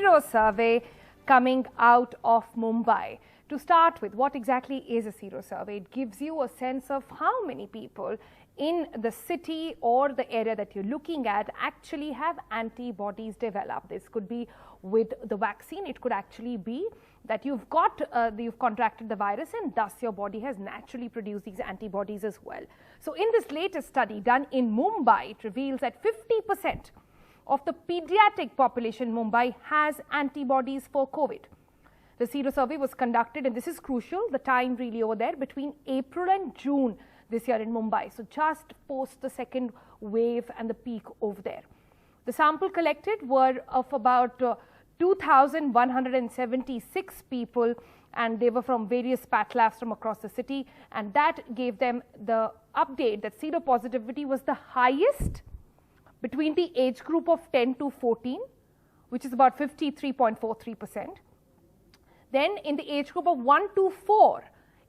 Sero survey coming out of Mumbai. To start with, what exactly is a Sero survey? It gives you a sense of how many people in the city or the area that you're looking at actually have antibodies developed. This could be with the vaccine. It could actually be that you've contracted the virus and thus your body has naturally produced these antibodies as well. So in this latest study done in Mumbai, it reveals that 50% of the pediatric population in Mumbai has antibodies for COVID. The Sero survey was conducted, and this is crucial, the time really over there, between April and June this year in Mumbai. So just post the second wave and the peak over there. The sample collected were of about 2,176 people, and they were from various path labs from across the city, and that gave them the update that seropositivity was the highest between the age group of 10 to 14, which is about 53.43%. Then in the age group of 1 to 4,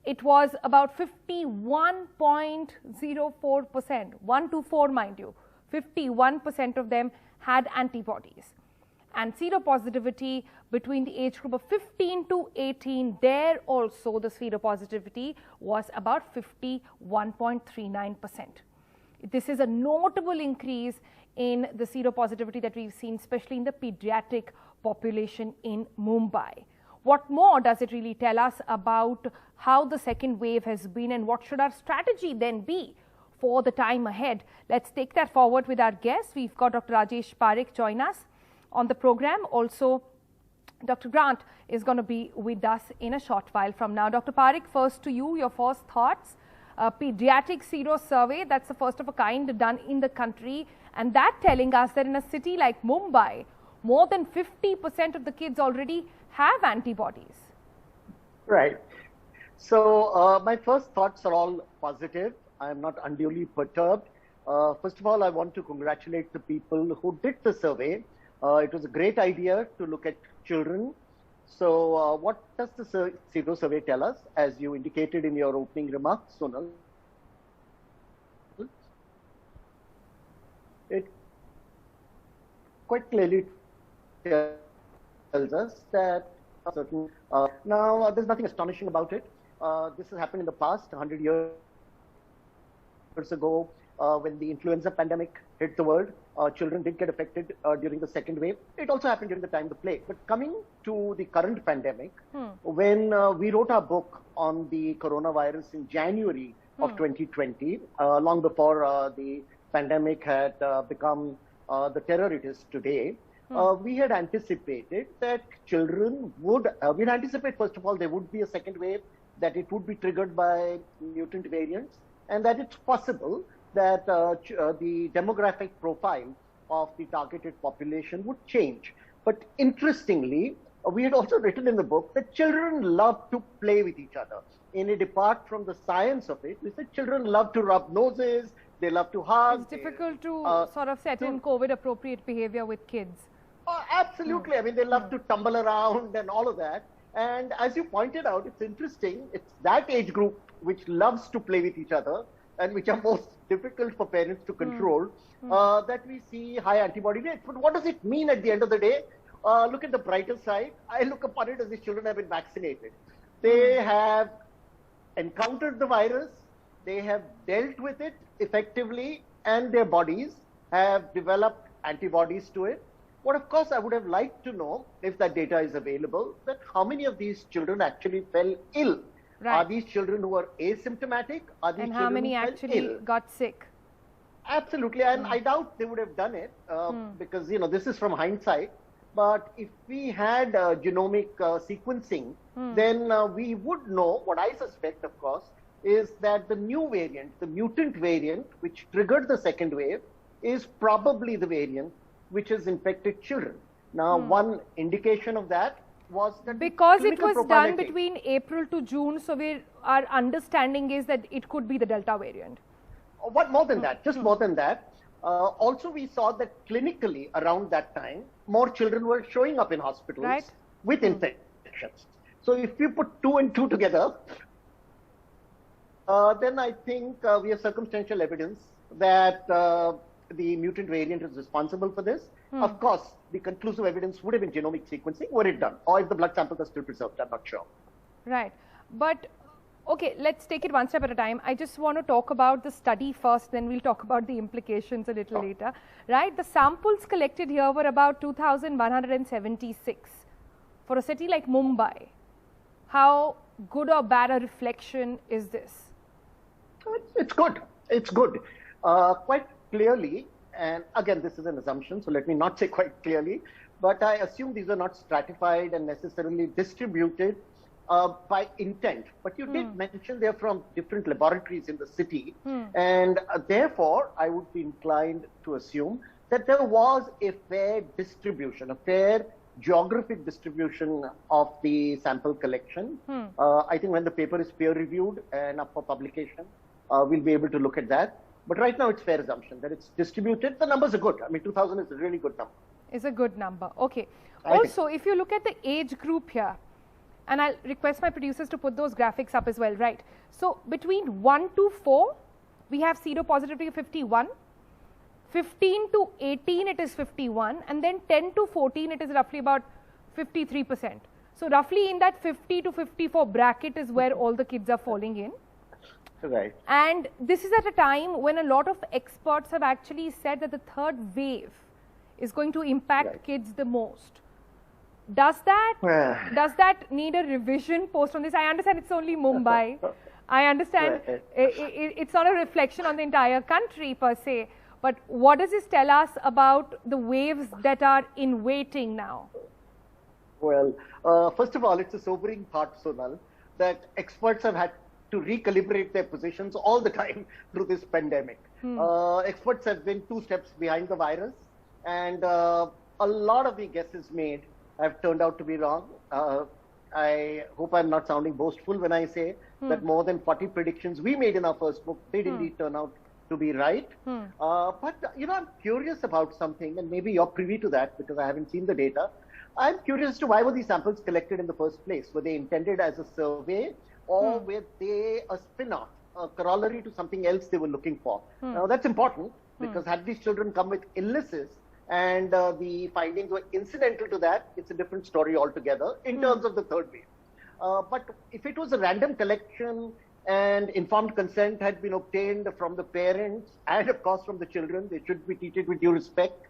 it was about 51.04%. 1 to 4, mind you, 51% of them had antibodies. And seropositivity between the age group of 15 to 18, there also the seropositivity was about 51.39%. This is a notable increase in the seropositivity that we've seen, especially in the pediatric population in Mumbai. What more does it really tell us about how the second wave has been, and what should our strategy then be for the time ahead? Let's take that forward with our guests. We've got Dr. Rajesh Parikh join us on the program. Also, Dr. Grant is going to be with us in a short while from now. Dr. Parikh, first to you, your first thoughts. Pediatric Sero survey, that's the first of a kind done in the country, and that telling us that in a city like Mumbai, more than 50% of the kids already have antibodies. Right. So my first thoughts are all positive. I am not unduly perturbed. First of all, I want to congratulate the people who did the survey. It was a great idea to look at children. So what does the Sero survey tell us? As you indicated in your opening remarks, Sonal, it quite clearly tells us that a certain now there's nothing astonishing about it. This has happened in the past. 100 years ago, when the influenza pandemic hit the world, children did get affected during the second wave. It also happened during the time of the plague. But coming to the current pandemic, when we wrote our book on the coronavirus in January of 2020, long before the pandemic had become the terror it is today, we had anticipated that children would, we'd anticipate, first of all, there would be a second wave, that it would be triggered by mutant variants, and that it's possible that the demographic profile of the targeted population would change. But interestingly, we had also written in the book that children love to play with each other. In a depart from the science of it, we said children love to rub noses, they love to hug. It's difficult to sort of set in COVID-appropriate behavior with kids. Absolutely. I mean, they love to tumble around and all of that. And as you pointed out, it's interesting. It's that age group which loves to play with each other and which are most difficult for parents to control, that we see high antibody rates. But what does it mean at the end of the day? Look at the brighter side. I look upon it as these children have been vaccinated. They have encountered the virus. They have dealt with it effectively, and their bodies have developed antibodies to it. What, of course, I would have liked to know, if that data is available, that how many of these children actually fell ill. Right. Are these children who are asymptomatic? Are these and how many actually got sick? Absolutely, and I doubt they would have done it because, you know, this is from hindsight. But if we had genomic sequencing, then we would know, what I suspect, of course, is that the new variant, the mutant variant, which triggered the second wave, is probably the variant which has infected children. Now, one indication of that was that because it was done between April to June, so our understanding is that it could be the Delta variant. What more than that? Just more than that. Also, we saw that clinically around that time, more children were showing up in hospitals with infections. So if you put 2 and 2 together, then I think we have circumstantial evidence that the mutant variant is responsible for this. Of course, the conclusive evidence would have been genomic sequencing were it done, or if the blood samples are still preserved, I'm not sure. Right. But, okay, let's take it one step at a time. I just want to talk about the study first, then we'll talk about the implications a little later. Right? The samples collected here were about 2,176 for a city like Mumbai. How good or bad a reflection is this? It's good. It's good. Quite clearly, and again, this is an assumption, so let me not say quite clearly, but I assume these are not stratified and necessarily distributed by intent. But you did mention they're from different laboratories in the city, and therefore, I would be inclined to assume that there was a fair distribution, a fair geographic distribution of the sample collection. I think when the paper is peer-reviewed and up for publication, we'll be able to look at that. But right now, it's fair assumption that it's distributed. The numbers are good. I mean, 2,000 is a really good number. Is a good number. Okay. Also, if you look at the age group here, and I'll request my producers to put those graphics up as well, right? So, between 1 to 4, we have seropositivity of 51. 15 to 18, it is 51. And then 10 to 14, it is roughly about 53%. So, roughly in that 50 to 54 bracket is where all the kids are falling in. Right. And this is at a time when a lot of experts have actually said that the third wave is going to impact kids the most. Does that need a revision post on this? I understand it's only Mumbai. I understand it's not a reflection on the entire country per se. But what does this tell us about the waves that are in waiting now? Well, first of all, it's a sobering thought, Sonal, that experts have had to recalibrate their positions all the time through this pandemic. Experts have been 2 steps behind the virus, and a lot of the guesses made have turned out to be wrong. I hope I'm not sounding boastful when I say that more than 40 predictions we made in our first book did indeed turn out to be right. But, you know, I'm curious about something, and maybe you're privy to that because I haven't seen the data. I'm curious as to why were these samples collected in the first place? Were they intended as a survey, or were they a spin-off, a corollary to something else they were looking for? Now, that's important because had these children come with illnesses and the findings were incidental to that, it's a different story altogether in terms of the third wave. But if it was a random collection and informed consent had been obtained from the parents and, of course, from the children, they should be treated with due respect,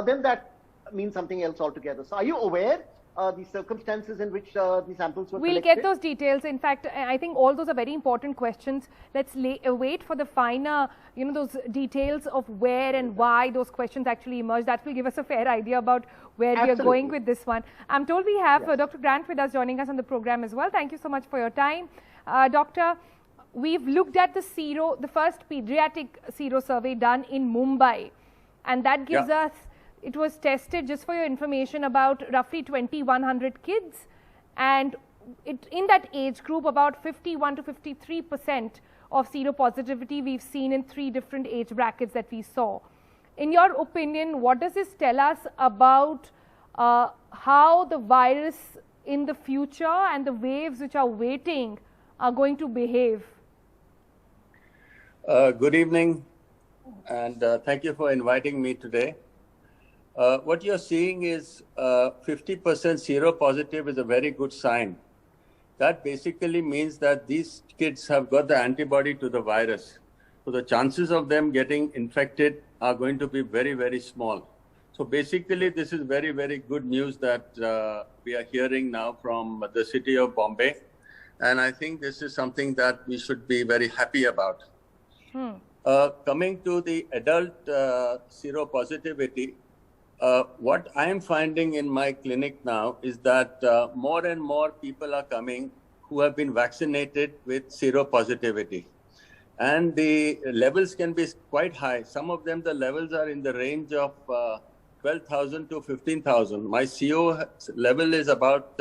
then that means something else altogether. So are you aware the circumstances in which the samples were collected? We'll get those details. In fact, I think all those are very important questions. Let's wait for the finer, you know, those details of where and why those questions actually emerged. That will give us a fair idea about where we are going with this one. I'm told we have Dr. Grant with us joining us on the program as well. Thank you so much for your time. Doctor, we've looked at the Sero, the first pediatric Sero survey done in Mumbai, and that gives us, it was tested, just for your information, about roughly 2,100 kids, and in that age group, about 51 to 53% of seropositivity we've seen in 3 different age brackets that we saw. In your opinion, what does this tell us about how the virus in the future and the waves which are waiting are going to behave? Good evening, and thank you for inviting me today. What you're seeing is 50% seropositive is a very good sign. That basically means that these kids have got the antibody to the virus. So the chances of them getting infected are going to be very, very small. So basically, this is very, very good news that we are hearing now from the city of Bombay. And I think this is something that we should be very happy about. Coming to the adult seropositivity, what I am finding in my clinic now is that more and more people are coming who have been vaccinated with seropositivity. And the levels can be quite high. Some of them, the levels are in the range of 12,000 to 15,000. My CO level is about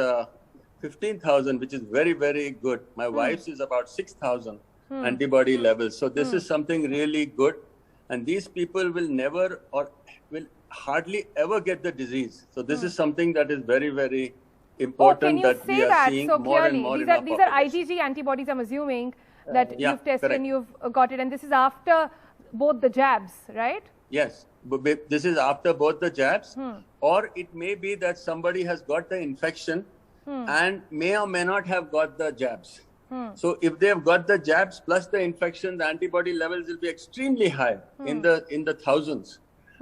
15,000, which is very, very good. My wife's is about 6,000 antibody levels. So this is something really good. And these people will never or will hardly ever get the disease. So this is something that is very, very important that we are seeing so more clearly? and more These in are, our these population. are IgG antibodies, I'm assuming, that you've tested correct. and you've got it. And this is after both the jabs, right? Yes. This is after both the jabs. Or it may be that somebody has got the infection and may or may not have got the jabs. So if they have got the jabs plus the infection, the antibody levels will be extremely high in the thousands.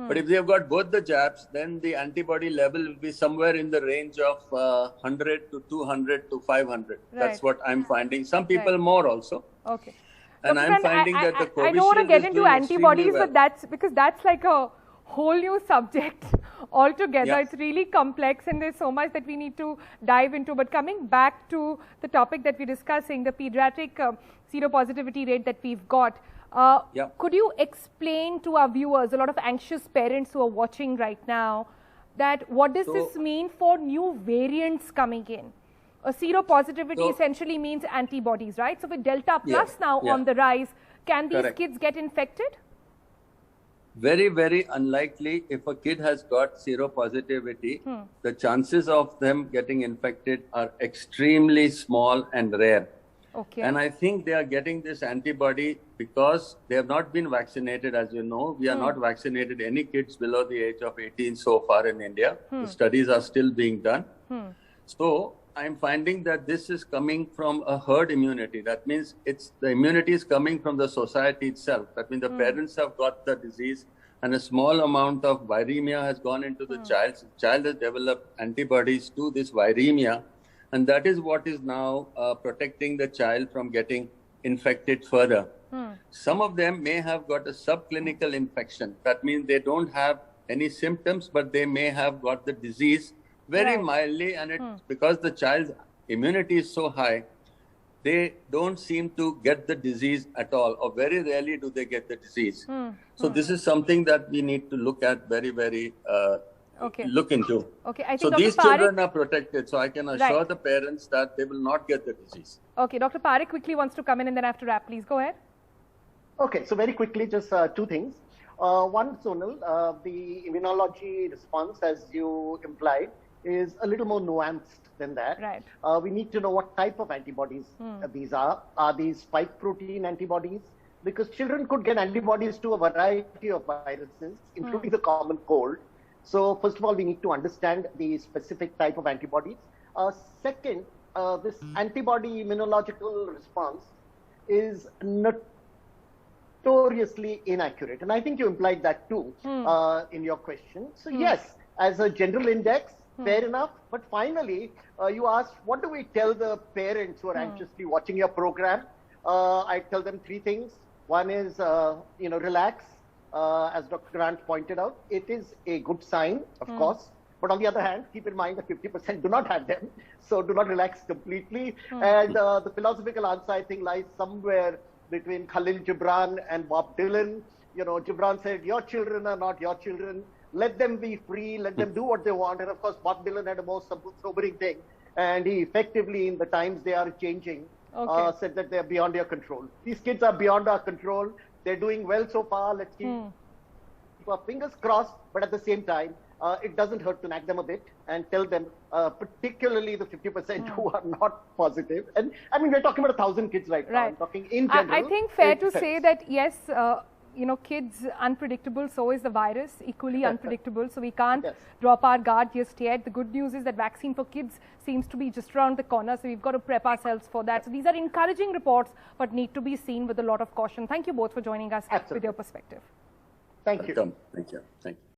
But if they have got both the jabs, then the antibody level will be somewhere in the range of 100 to 200 to 500. Right. That's what I'm finding. Some people more also. Okay. And Dr. I'm finding that the Covishield I don't want to get into antibodies, well. but that's because that's like a whole new subject altogether. Yeah. It's really complex and there's so much that we need to dive into. But coming back to the topic that we're discussing, the pediatric seropositivity rate that we've got, could you explain to our viewers, a lot of anxious parents who are watching right now, that what does this mean for new variants coming in? A seropositivity essentially means antibodies, right? So with Delta Plus now on the rise, can these kids get infected? Very, very unlikely. If a kid has got seropositivity, the chances of them getting infected are extremely small and rare. Okay. And I think they are getting this antibody because they have not been vaccinated. As you know, we are not vaccinated any kids below the age of 18 so far in India. The studies are still being done. So I'm finding that this is coming from a herd immunity. That means the immunity is coming from the society itself. That means the parents have got the disease and a small amount of viremia has gone into the child. The child has developed antibodies to this viremia. And that is what is now protecting the child from getting infected further. Some of them may have got a subclinical infection. That means they don't have any symptoms, but they may have got the disease very mildly. And it's because the child's immunity is so high, they don't seem to get the disease at all, or very rarely do they get the disease. So this is something that we need to look at very, very look into. Okay, I think so Dr. these Parikh, children are protected, so I can assure the parents that they will not get the disease. Okay, Dr. Parikh quickly wants to come in and then I have to wrap. Please go ahead. Okay, so very quickly, just two things. One, Sonal, the immunology response, as you implied, is a little more nuanced than that. Right. We need to know what type of antibodies these are. Are these spike protein antibodies? Because children could get antibodies to a variety of viruses, including the common cold. So first of all, we need to understand the specific type of antibodies. Second, this antibody immunological response is notoriously inaccurate. And I think you implied that too in your question. So yes, as a general index, fair enough. But finally, you asked, what do we tell the parents who are anxiously watching your program? I tell them three things. One is, relax. As Dr. Grant pointed out, it is a good sign, of course. But on the other hand, keep in mind that 50% do not have them. So do not relax completely. And the philosophical answer, I think, lies somewhere between Khalil Gibran and Bob Dylan. You know, Gibran said, your children are not your children. Let them be free. Let them do what they want. And of course, Bob Dylan had a more sobering thing. And he effectively, in the times they are changing, said that they're beyond your control. These kids are beyond our control. They're doing well so far. Let's keep our fingers crossed. But at the same time, it doesn't hurt to nag them a bit and tell them, particularly the 50% who are not positive. And I mean, we're talking about 1,000 kids right now. I'm talking in general. I think fair to say that, yes, kids unpredictable, so is the virus, equally unpredictable. So we can't drop our guard just yet. The good news is that vaccine for kids seems to be just around the corner. So we've got to prep ourselves for that. So these are encouraging reports, but need to be seen with a lot of caution. Thank you both for joining us with your perspective. Thank you. Welcome. Thank you. Thank you.